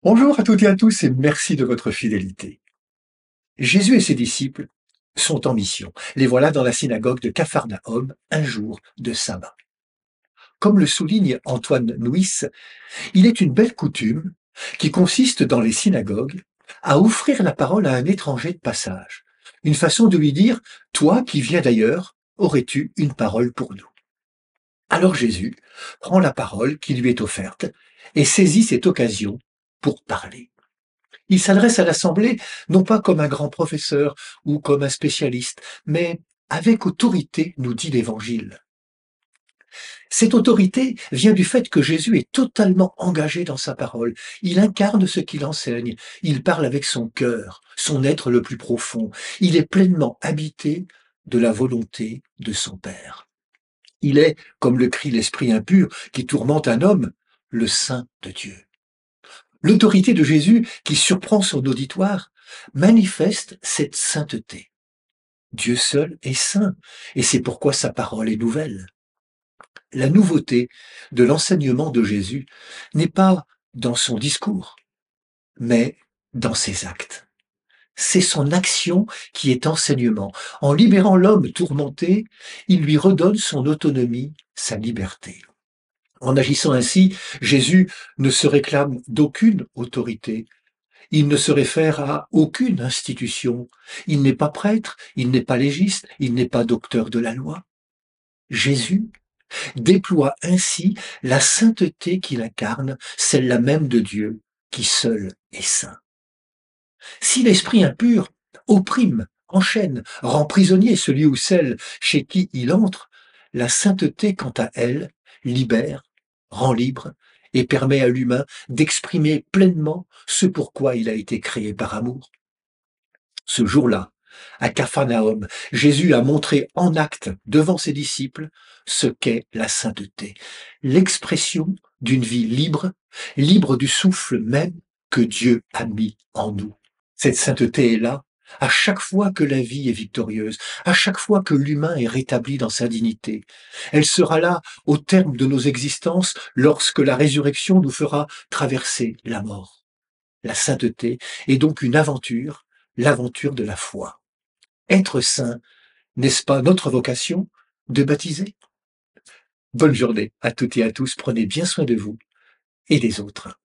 Bonjour à toutes et à tous et merci de votre fidélité. Jésus et ses disciples sont en mission. Les voilà dans la synagogue de Capharnaüm un jour de sabbat. Comme le souligne Antoine Nuis, il est une belle coutume qui consiste dans les synagogues à offrir la parole à un étranger de passage. Une façon de lui dire, toi qui viens d'ailleurs, aurais-tu une parole pour nous? Alors Jésus prend la parole qui lui est offerte et saisit cette occasion pour parler. Il s'adresse à l'Assemblée non pas comme un grand professeur ou comme un spécialiste, mais avec autorité, nous dit l'Évangile. Cette autorité vient du fait que Jésus est totalement engagé dans sa parole. Il incarne ce qu'il enseigne. Il parle avec son cœur, son être le plus profond. Il est pleinement habité de la volonté de son Père. Il est, comme le crie l'esprit impur qui tourmente un homme, le Saint de Dieu. L'autorité de Jésus, qui surprend son auditoire, manifeste cette sainteté. Dieu seul est saint, et c'est pourquoi sa parole est nouvelle. La nouveauté de l'enseignement de Jésus n'est pas dans son discours, mais dans ses actes. C'est son action qui est enseignement. En libérant l'homme tourmenté, il lui redonne son autonomie, sa liberté. En agissant ainsi, Jésus ne se réclame d'aucune autorité. Il ne se réfère à aucune institution. Il n'est pas prêtre, il n'est pas légiste, il n'est pas docteur de la loi. Jésus déploie ainsi la sainteté qu'il incarne, celle-là même de Dieu, qui seul est saint. Si l'esprit impur opprime, enchaîne, rend prisonnier celui ou celle chez qui il entre, la sainteté, quant à elle, libère, rend libre et permet à l'humain d'exprimer pleinement ce pourquoi il a été créé par amour. Ce jour-là, à Capharnaüm, Jésus a montré en acte devant ses disciples ce qu'est la sainteté, l'expression d'une vie libre, libre du souffle même que Dieu a mis en nous. Cette sainteté est là à chaque fois que la vie est victorieuse, à chaque fois que l'humain est rétabli dans sa dignité. Elle sera là au terme de nos existences lorsque la résurrection nous fera traverser la mort. La sainteté est donc une aventure, l'aventure de la foi. Être saint, n'est-ce pas notre vocation de baptiser? Bonne journée à toutes et à tous, prenez bien soin de vous et des autres.